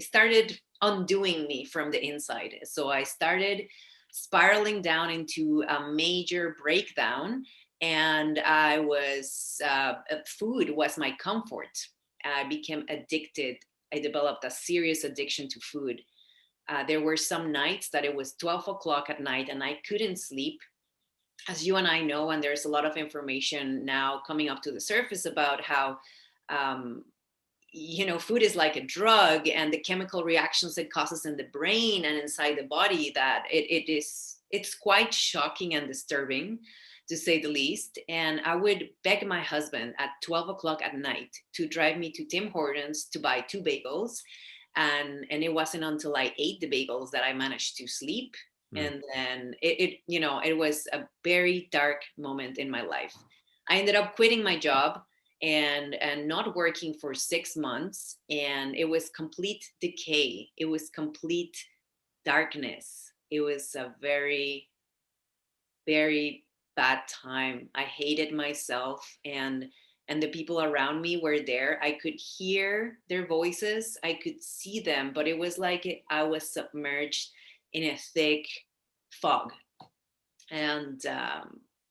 started undoing me from the inside. So I started spiraling down into a major breakdown, and I was food was my comfort. I became addicted. I developed a serious addiction to food. There were some nights that it was 12 o'clock at night and I couldn't sleep. As you and I know, and there's a lot of information now coming up to the surface about how um, food is like a drug, and the chemical reactions it causes in the brain and inside the body, that it's quite shocking and disturbing, to say the least. And I would beg my husband at 12 o'clock at night to drive me to Tim Hortons to buy 2 bagels, and it wasn't until I ate the bagels that I managed to sleep. Mm. And then it was a very dark moment in my life. I ended up quitting my job and not working for 6 months, and it was complete decay. It was complete darkness. It was a very, very bad time. I hated myself, and the people around me were there. I could hear their voices, I could see them, but it was like I was submerged in a thick fog. And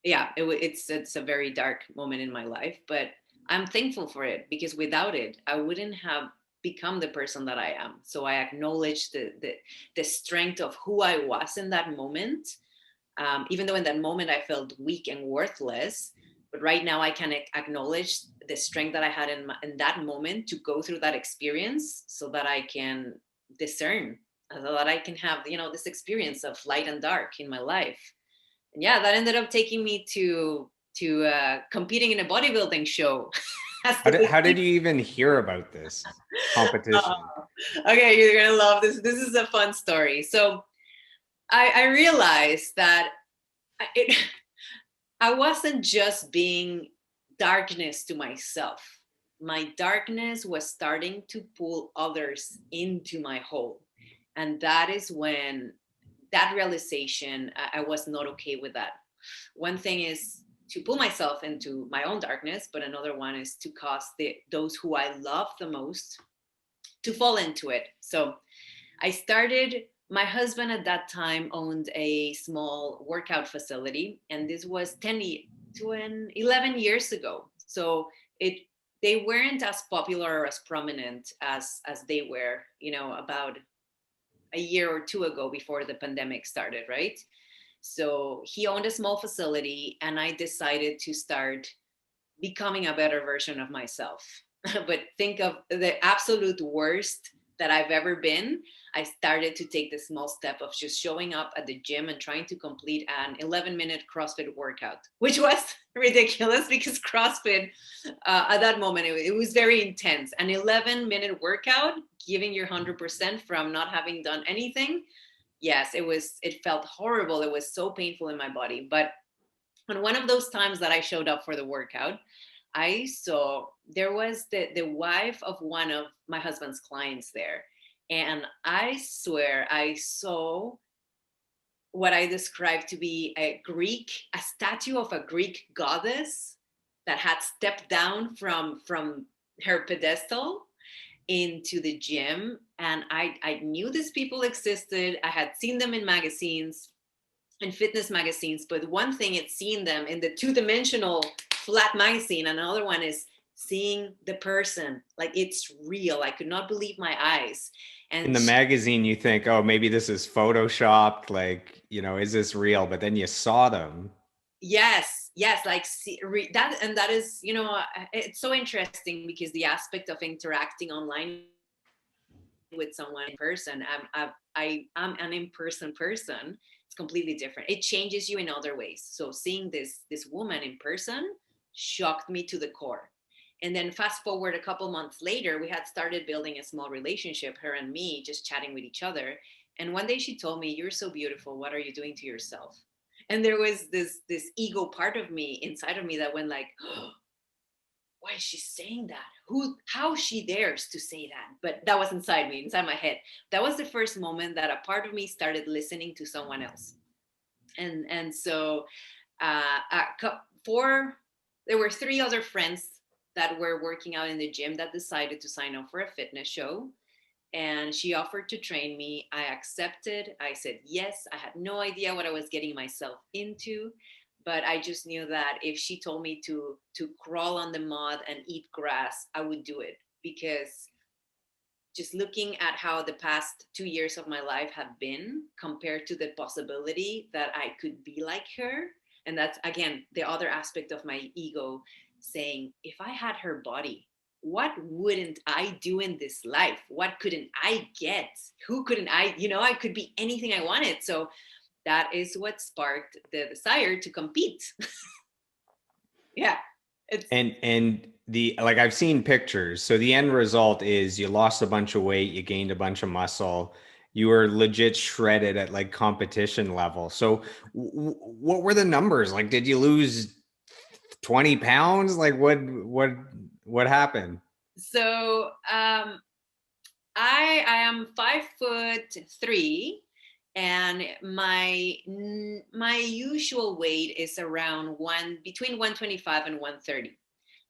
yeah, it's a very dark moment in my life, but I'm thankful for it, because without it I wouldn't have become the person that I am. So I acknowledge the strength of who I was in that moment, even though in that moment I felt weak and worthless. But right now I can acknowledge the strength that I had in that moment to go through that experience, so that I can discern, so that I can have this experience of light and dark in my life. And yeah, that ended up taking me to competing in a bodybuilding show. How did you even hear about this competition? Okay, you're gonna love this. This is a fun story. So I realized that it, I wasn't just being darkness to myself. My darkness was starting to pull others into my hole. And that is when that realization, I was not okay with that. One thing is to pull myself into my own darkness, but another one is to cause those who I love the most to fall into it. So I started, my husband at that time owned a small workout facility, and this was 11 years ago. So it they weren't as popular or as prominent as they were, about a year or two ago, before the pandemic started, right? So he owned a small facility, and I decided to start becoming a better version of myself. But think of the absolute worst that I've ever been. I started to take the small step of just showing up at the gym and trying to complete an 11-minute CrossFit workout, which was ridiculous, because CrossFit at that moment, it was very intense. An 11-minute workout, giving your 100% from not having done anything. Yes, it felt horrible. It was so painful in my body. But on one of those times that I showed up for the workout, I saw there was the wife of one of my husband's clients there. And I swear I saw what I described to be a statue of a Greek goddess that had stepped down from her pedestal into the gym. And I knew these people existed. I had seen them in magazines, in fitness magazines, but one thing is seeing them in the two-dimensional flat magazine, and another one is seeing the person like it's real. I could not believe my eyes. In And the magazine, you think, oh, maybe this is photoshopped. Like, is this real? But then you saw them. yes, yes, like that. And that is, it's so interesting, because the aspect of interacting online with someone in person, I'm an in-person person. It's completely different. It changes you in other ways. So seeing this woman in person shocked me to the core. And then fast forward a couple months later, we had started building a small relationship, her and me, just chatting with each other. And one day she told me, "You're so beautiful. What are you doing to yourself?" And there was this ego part of me inside of me that went like, oh, why is she saying that? How she dares to say that? But that was inside me, inside my head. That was the first moment that a part of me started listening to someone else. And so four there were 3 other friends that were working out in the gym that decided to sign up for a fitness show. and she offered to train me. I accepted. I said yes. I had no idea what I was getting myself into, but I just knew that if she told me to crawl on the mud and eat grass, I would do it, because just looking at how the past 2 years of my life have been compared to the possibility that I could be like her. And that's, again, the other aspect of my ego saying, if I had her body, what wouldn't I do in this life? What couldn't I get? Who couldn't I, I could be anything I wanted. So that is what sparked the desire to compete. Yeah. It's And the like I've seen pictures. So the end result is you lost a bunch of weight, you gained a bunch of muscle. You were legit shredded at like competition level. So what were the numbers? Like did you lose 20 pounds? Like what happened? so I am 5'3", and my usual weight is around between 125 and 130.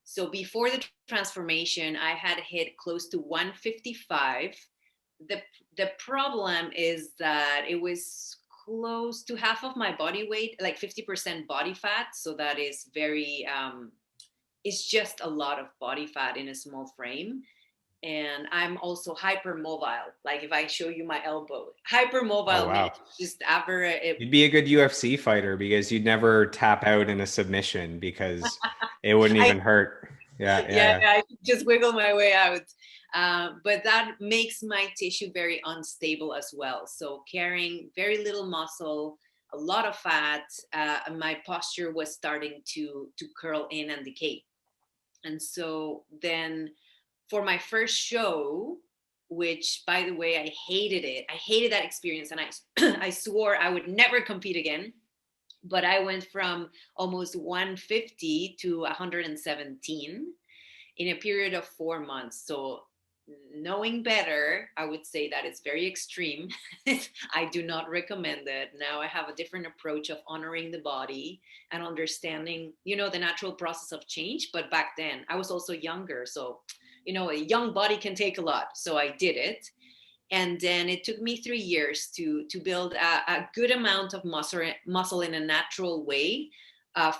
So before the transformation, I had hit close to 155. The the problem is that it was close to half of my body weight, like 50% body fat. So that is very it's just a lot of body fat in a small frame. And I'm also hypermobile. Like if I show you my elbow, Oh hypermobile means wow. just after it. You'd be a good UFC fighter because you'd never tap out in a submission because it wouldn't I even hurt. Yeah, yeah, Yeah, yeah. I just wiggle my way out. But that makes my tissue very unstable as well. So carrying very little muscle, a lot of fat, my posture was starting to curl in and decay. And so then for my first show, which by the way, I hated it. I hated that experience, and I I swore I would never compete again. But I went from almost 150 to 117 in a period of 4 months. So knowing better, I would say that it's very extreme. I do not recommend it. Now I have a different approach of honoring the body and understanding, the natural process of change. But back then I was also younger. So, a young body can take a lot. So I did it. And then it took me 3 years to build a good amount of muscle in a natural way,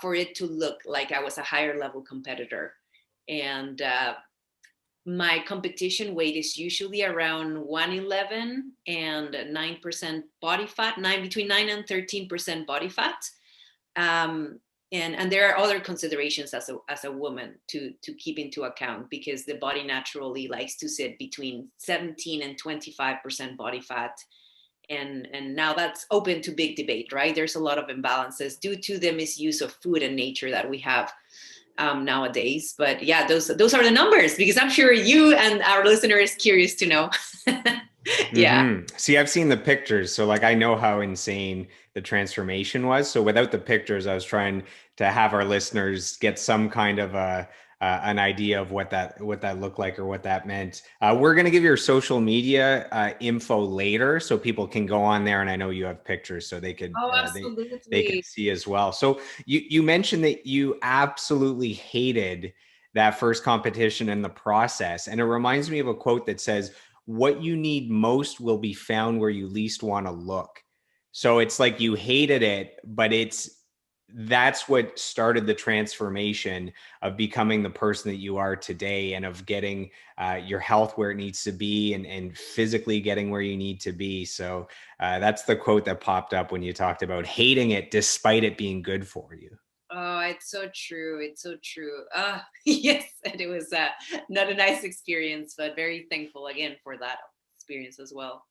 for it to look like I was a higher level competitor. And my competition weight is usually around 111 and 9% body fat, between 9 and 13% body fat. Um, and there are other considerations as a woman to keep into account, because the body naturally likes to sit between 17 and 25% body fat. And now that's open to big debate, right? There's a lot of imbalances due to the misuse of food and nature that we have nowadays. But yeah, those are the numbers, because I'm sure you and our listener is curious to know. Yeah. See, I've seen the pictures, so like I know how insane the transformation was. So without the pictures, I was trying to have our listeners get some kind of an idea of what that looked like or what that meant. We're gonna give your social media info later, so people can go on there, and I know you have pictures, so they could Oh, they can absolutely. see as well. So you mentioned that you absolutely hated that first competition and the process, and it reminds me of a quote that says, what you need most will be found where you least want to look. So it's like you hated it, but that's what started the transformation of becoming the person that you are today, and of getting your health where it needs to be, and physically getting where you need to be. So that's the quote that popped up when you talked about hating it despite it being good for you. Oh, it's so true. It's so true. Yes, and it was not a nice experience, but very thankful again for that experience as well.